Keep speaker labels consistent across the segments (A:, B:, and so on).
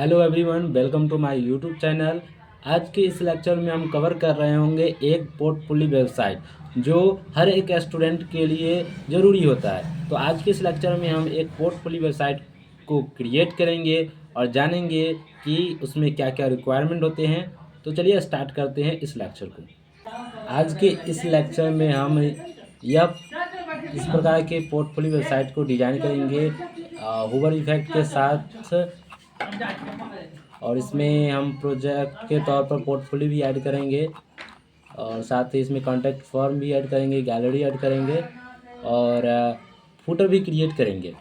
A: Hello everyone, welcome to my YouTube channel. आज के इस लेक्चर में हम कवर कर रहे होंगे एक पोर्टफोलियो वेबसाइट जो हर एक स्टूडेंट के लिए ज़रूरी होता है। तो आज के इस लेक्चर में हम एक पोर्टफोलियो वेबसाइट को क्रिएट करेंगे और जानेंगे कि उसमें क्या क्या रिक्वायरमेंट होते हैं। तो चलिए स्टार्ट करते हैं इस लेक्चर को। आज के इस लेक्चर में हम यह इस प्रकार के पोर्टफोलियो वेबसाइट को डिज़ाइन करेंगे हूवर इफेक्ट के साथ, और इसमें हम प्रोजेक्ट के तौर पर पोर्टफोलियो भी ऐड करेंगे और साथ ही इसमें कॉन्टैक्ट फॉर्म भी ऐड करेंगे, गैलरी ऐड करेंगे और फुटर भी क्रिएट करेंगे।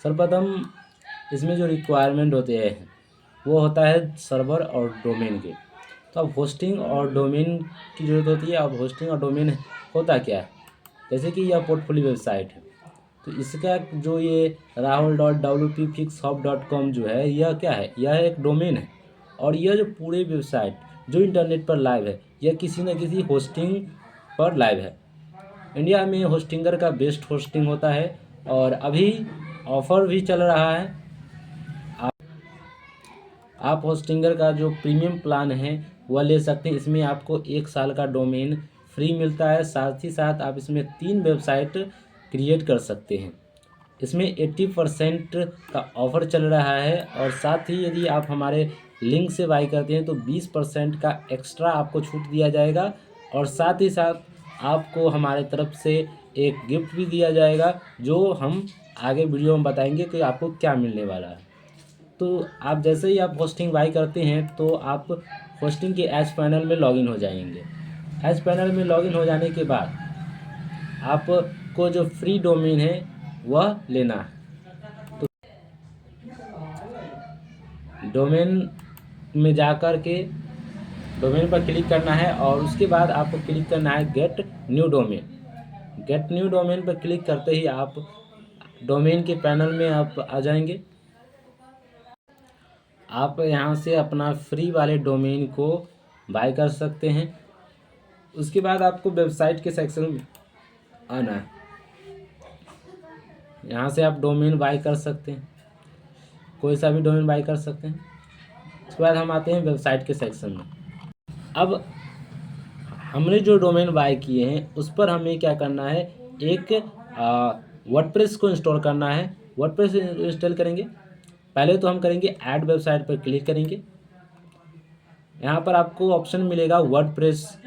A: सर्वप्रथम इसमें जो रिक्वायरमेंट होते हैं वो होता है सर्वर और डोमेन के। तो अब होस्टिंग और डोमेन की ज़रूरत होती है। अब होस्टिंग और डोमेन होता क्या है, जैसे कि यह पोर्टफोलियो वेबसाइट है तो इसका जो ये rahul.wpfixhub.com जो है यह क्या है, यह एक डोमेन है। और यह जो पूरे वेबसाइट जो इंटरनेट पर लाइव है यह किसी न किसी होस्टिंग पर लाइव है। इंडिया में होस्टिंगर का बेस्ट होस्टिंग होता है और अभी ऑफ़र भी चल रहा है। आप होस्टिंगर का जो प्रीमियम प्लान है वह ले सकते हैं। इसमें आपको 1 साल का डोमेन फ्री मिलता है, साथ ही साथ आप इसमें 3 वेबसाइट क्रिएट कर सकते हैं। इसमें 80% का ऑफ़र चल रहा है और साथ ही यदि आप हमारे लिंक से बाई करते हैं तो 20% का एक्स्ट्रा आपको छूट दिया जाएगा और साथ ही साथ आपको हमारे तरफ से एक गिफ्ट भी दिया जाएगा जो हम आगे वीडियो में बताएंगे कि आपको क्या मिलने वाला है। तो आप जैसे ही आप होस्टिंग बाई करते हैं तो आप होस्टिंग के एज पैनल में लॉगिन हो जाएंगे। एज पैनल में लॉगिन हो जाने के बाद आपको जो फ्री डोमेन है वह लेना है। तो डोमेन में जाकर के डोमेन पर क्लिक करना है और उसके बाद आपको क्लिक करना है get new domain. Get new domain पर क्लिक करते ही आप डोमेन के पैनल में आप आ जाएंगे। आप यहाँ से अपना फ्री वाले डोमेन को बाय कर सकते हैं। उसके बाद आपको वेबसाइट के सेक्शन में आना है। यहाँ से आप डोमेन बाय कर सकते हैं, कोई सा भी डोमेन बाय कर सकते हैं। उसके बाद हम आते हैं वेबसाइट के सेक्शन में। अब हमने जो डोमेन बाय किए हैं उस पर हमें क्या करना है, एक वर्डप्रेस को इंस्टॉल करना है। वर्डप्रेस इंस्टॉल करेंगे, पहले तो हम करेंगे ऐड वेबसाइट पर क्लिक करेंगे। यहाँ पर आपको ऑप्शन मिलेगा वर्डप्रेस,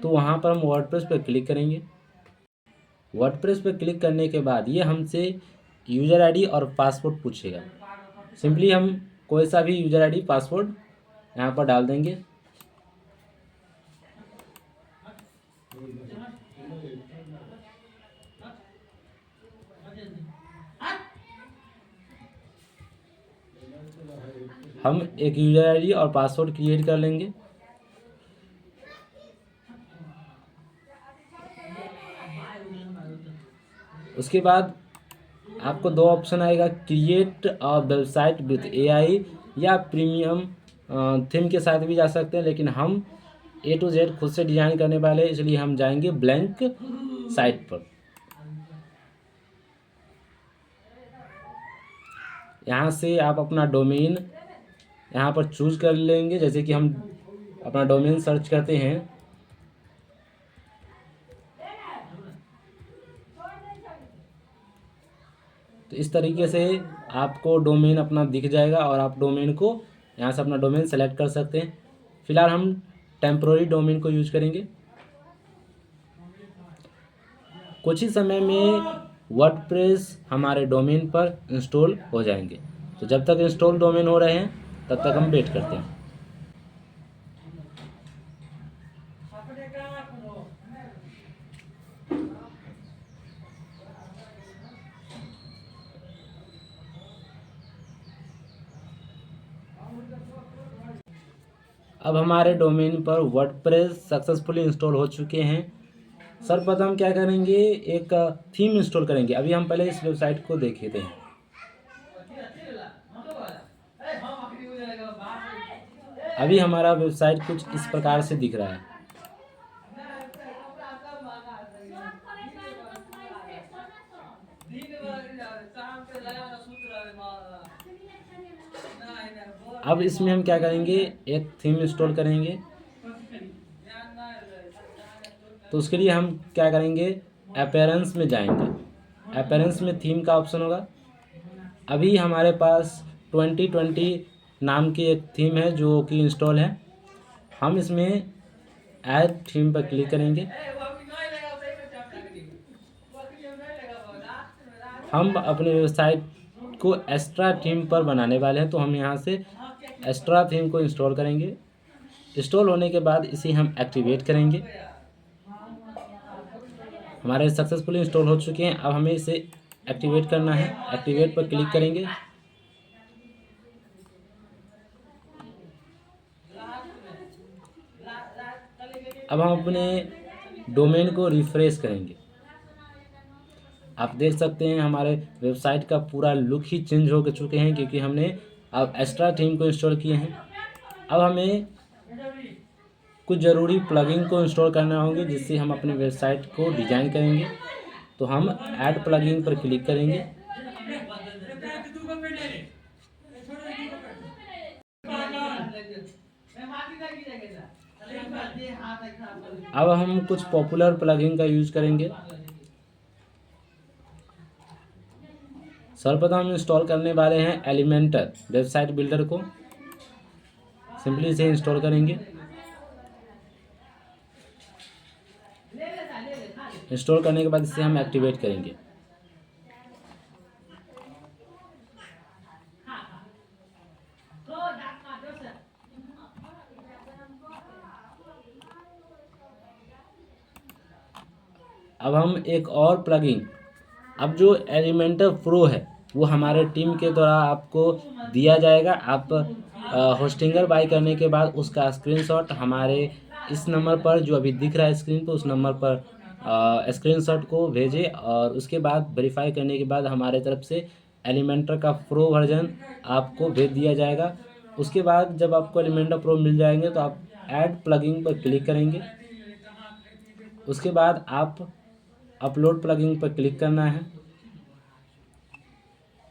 A: तो वहाँ पर हम वर्डप्रेस पर क्लिक करेंगे। वर्डप्रेस पर क्लिक करने के बाद ये हमसे यूज़र आईडी और पासवर्ड पूछेगा। सिंपली हम कोई सा भी यूज़र आईडी पासवर्ड यहाँ पर डाल देंगे। हम एक यूज़र आईडी और पासवर्ड क्रिएट कर लेंगे। उसके बाद आपको 2 ऑप्शन आएगा, create a website with AI या प्रीमियम थीम के साथ भी जा सकते हैं, लेकिन हम A to Z खुद से डिज़ाइन करने वाले हैं इसलिए हम जाएंगे ब्लैंक साइट पर। यहाँ से आप अपना डोमेन यहाँ पर चूज कर लेंगे। जैसे कि हम अपना डोमेन सर्च करते हैं तो इस तरीके से आपको डोमेन अपना दिख जाएगा और आप डोमेन को यहाँ से अपना डोमेन सेलेक्ट कर सकते हैं। फिलहाल हम टेम्प्रोरी डोमेन को यूज करेंगे। कुछ ही समय में वर्डप्रेस हमारे डोमेन पर इंस्टॉल हो जाएंगे। तो जब तक इंस्टॉल डोमेन हो रहे हैं तब तक हम वेट करते हैं। अब हमारे डोमेन पर वर्डप्रेस सक्सेसफुली इंस्टॉल हो चुके हैं। सर्वप्रथम क्या करेंगे, एक थीम इंस्टॉल करेंगे। अभी हम पहले इस वेबसाइट को देखते हैं। अभी हमारा वेबसाइट कुछ इस प्रकार से दिख रहा है। अब इसमें हम क्या करेंगे, एक थीम इंस्टॉल करेंगे। तो उसके लिए हम क्या करेंगे, अपीयरेंस में जाएंगे। अपीयरेंस में थीम का ऑप्शन होगा। अभी हमारे पास 2020 नाम की एक थीम है जो कि इंस्टॉल है। हम इसमें ऐड थीम पर क्लिक करेंगे। हम अपने वेबसाइट को एक्स्ट्रा थीम पर बनाने वाले हैं, तो हम यहाँ से एक्स्ट्रा थीम को इंस्टॉल करेंगे। इंस्टॉल होने के बाद इसे हम एक्टिवेट करेंगे। हमारे सक्सेसफुली इंस्टॉल हो चुके हैं। अब हमें इसे एक्टिवेट करना है। एक्टिवेट पर क्लिक करेंगे। अब हम अपने डोमेन को रिफ्रेश करेंगे। आप देख सकते हैं हमारे वेबसाइट का पूरा लुक ही चेंज हो चुके हैं, क्योंकि हमने अब एक्स्ट्रा थीम को इंस्टॉल किए हैं। अब हमें कुछ ज़रूरी प्लगइन को इंस्टॉल करना होंगे जिससे हम अपने वेबसाइट को डिजाइन करेंगे। तो हम ऐड प्लगइन पर क्लिक करेंगे। अब हम कुछ पॉपुलर प्लगइन का यूज करेंगे। सर्वप्रथम हम इंस्टॉल करने वाले हैं एलिमेंटर वेबसाइट बिल्डर को। सिंपली इसे इंस्टॉल करेंगे। इंस्टॉल करने के बाद इसे हम एक्टिवेट करेंगे। अब हम एक और प्लगइन, अब जो एलिमेंटर प्रो है वो हमारे टीम के द्वारा आपको दिया जाएगा। आप होस्टिंगर बाय करने के बाद उसका स्क्रीनशॉट हमारे इस नंबर पर जो अभी दिख रहा है स्क्रीन पर, उस नंबर पर स्क्रीनशॉट को भेजें, और उसके बाद वेरीफाई करने के बाद हमारे तरफ से एलिमेंटर का प्रो वर्जन आपको भेज दिया जाएगा। उसके बाद जब आपको एलिमेंटर प्रो मिल जाएंगे तो आप ऐड प्लगइन पर क्लिक करेंगे। उसके बाद आप अपलोड प्लगइन पर क्लिक करना है।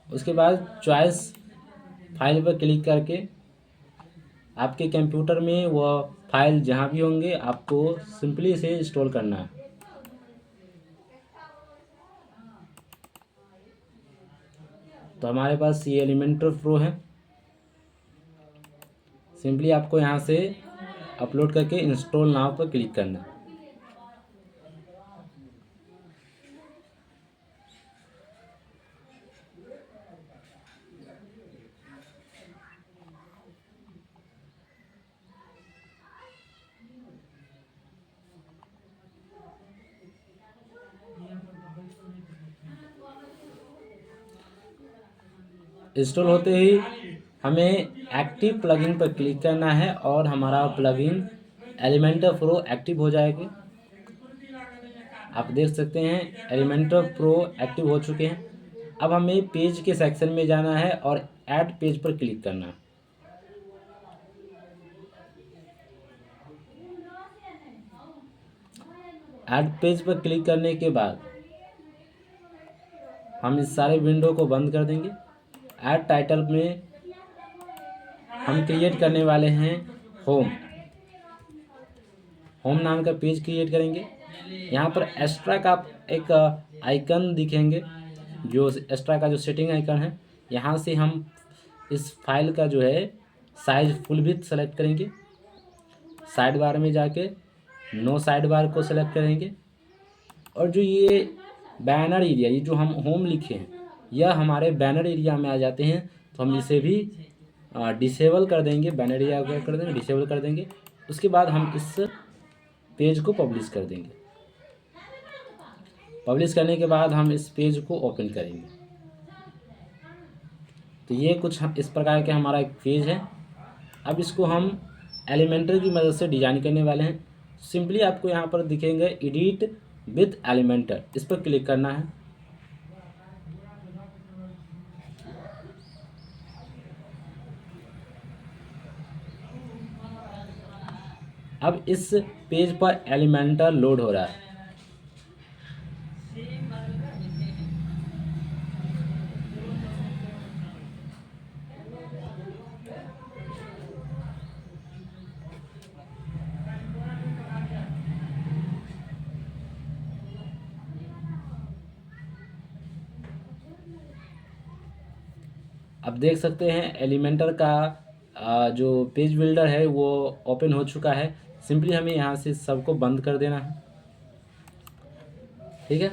A: उसके बाद चॉइस फाइल पर क्लिक करके आपके कंप्यूटर में वह फाइल जहाँ भी होंगे आपको सिंपली इसे इंस्टॉल करना है। तो हमारे पास ये एलिमेंटर प्रो है। सिंपली आपको यहाँ से अपलोड करके इंस्टॉल नाउ पर क्लिक करना है। इंस्टॉल होते ही हमें एक्टिव प्लगइन पर क्लिक करना है और हमारा प्लगइन एलिमेंटर प्रो एक्टिव हो जाएगी। आप देख सकते हैं एलिमेंटर प्रो एक्टिव हो चुके हैं। अब हमें पेज के सेक्शन में जाना है और ऐड पेज पर क्लिक करना है। ऐड पेज पर क्लिक करने के बाद हम इस सारे विंडो को बंद कर देंगे। ऐड टाइटल में हम क्रिएट करने वाले हैं होम नाम का पेज क्रिएट करेंगे। यहाँ पर एक्स्ट्रा का एक आइकन दिखेंगे, जो एक्स्ट्रा का जो सेटिंग आइकन है, यहाँ से हम इस फाइल का जो है साइज फुल विड्थ सेलेक्ट करेंगे। साइड बार में जाके नो साइड बार को सेलेक्ट करेंगे, और जो ये बैनर एरिया, ये जो हम होम लिखे हैं, यह हमारे बैनर एरिया में आ जाते हैं। तो हम इसे भी डिसेबल कर देंगे। बैनर एरिया को कर देंगे, डिसेबल कर देंगे। उसके बाद हम इस पेज को पब्लिश कर देंगे। पब्लिश करने के बाद हम इस पेज को ओपन करेंगे। तो ये कुछ इस प्रकार के हमारा एक पेज है। अब इसको हम एलिमेंटर की मदद से डिजाइन करने वाले हैं। सिंपली आपको यहाँ पर दिखेंगे एडिट विथ एलिमेंटर, इस पर क्लिक करना है। अब इस पेज पर एलिमेंटर लोड हो रहा है। आप देख सकते हैं एलिमेंटर का जो पेज बिल्डर है वो ओपन हो चुका है। सिंपली हमें यहाँ से सबको बंद कर देना है। ठीक है,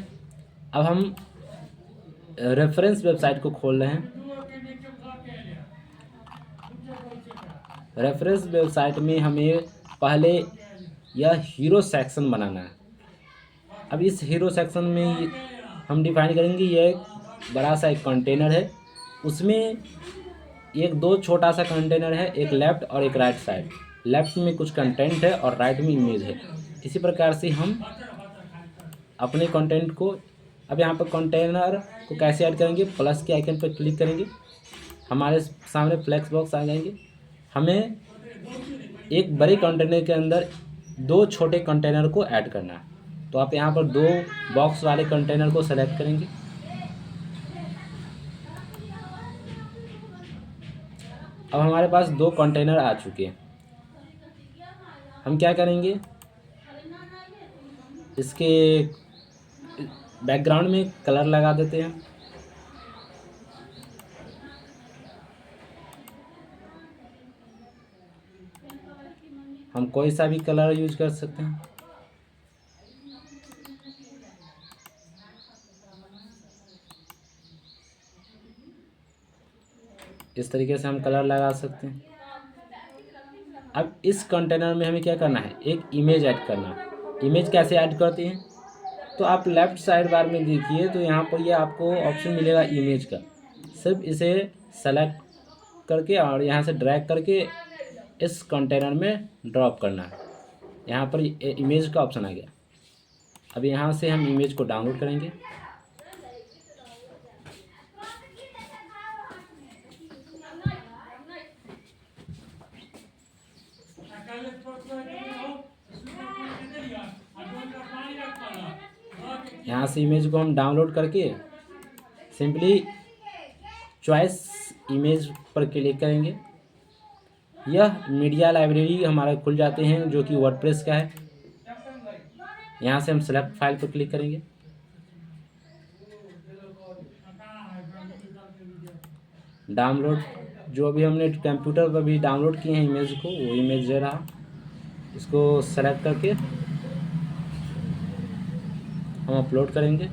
A: अब हम रेफरेंस वेबसाइट को खोल रहे हैं। रेफरेंस वेबसाइट में हमें पहले यह हीरो सेक्शन बनाना है। अब इस हीरो सेक्शन में हम डिफाइन करेंगे, यह एक बड़ा सा एक कंटेनर है, उसमें एक दो छोटा सा कंटेनर है, एक लेफ़्ट और एक राइट साइड। लेफ़्ट में कुछ कंटेंट है और राइट में इमेज है। इसी प्रकार से हम अपने कंटेंट को, अब यहाँ पर कंटेनर को कैसे ऐड करेंगे, प्लस के आइकन पर क्लिक करेंगे, हमारे सामने फ्लेक्स बॉक्स आ जाएंगे। हमें एक बड़े कंटेनर के अंदर दो छोटे कंटेनर को ऐड करना है, तो आप यहाँ पर दो बॉक्स वाले कंटेनर को सेलेक्ट करेंगे। अब हमारे पास दो कंटेनर आ चुके हैं। हम क्या करेंगे, इसके बैकग्राउंड में कलर लगा देते हैं। हम कोई सा भी कलर यूज कर सकते हैं। इस तरीके से हम कलर लगा सकते हैं। अब इस कंटेनर में हमें क्या करना है, एक इमेज ऐड करना है। इमेज कैसे ऐड करते हैं, तो आप लेफ़्ट साइड बार में देखिए, तो यहाँ पर ये आपको ऑप्शन मिलेगा इमेज का। सिर्फ इसे सेलेक्ट करके और यहाँ से ड्रैग करके इस कंटेनर में ड्रॉप करना है। यहाँ पर इमेज का ऑप्शन आ गया। अब यहाँ से हम इमेज को डाउनलोड करेंगे। यहाँ से इमेज को हम डाउनलोड करके सिंपली चॉइस इमेज पर क्लिक करेंगे। यह मीडिया लाइब्रेरी हमारा खुल जाते हैं, जो कि वर्डप्रेस का है। यहाँ से हम सेलेक्ट फाइल पर क्लिक करेंगे। डाउनलोड, जो अभी हमने कंप्यूटर पर भी डाउनलोड किए हैं इमेज को, वो इमेज दे रहा। इसको सेलेक्ट करके हम अपलोड करेंगे।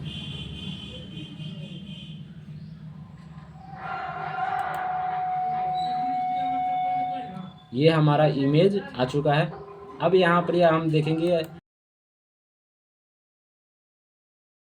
A: ये हमारा इमेज आ चुका है। अब यहाँ पर हम देखेंगे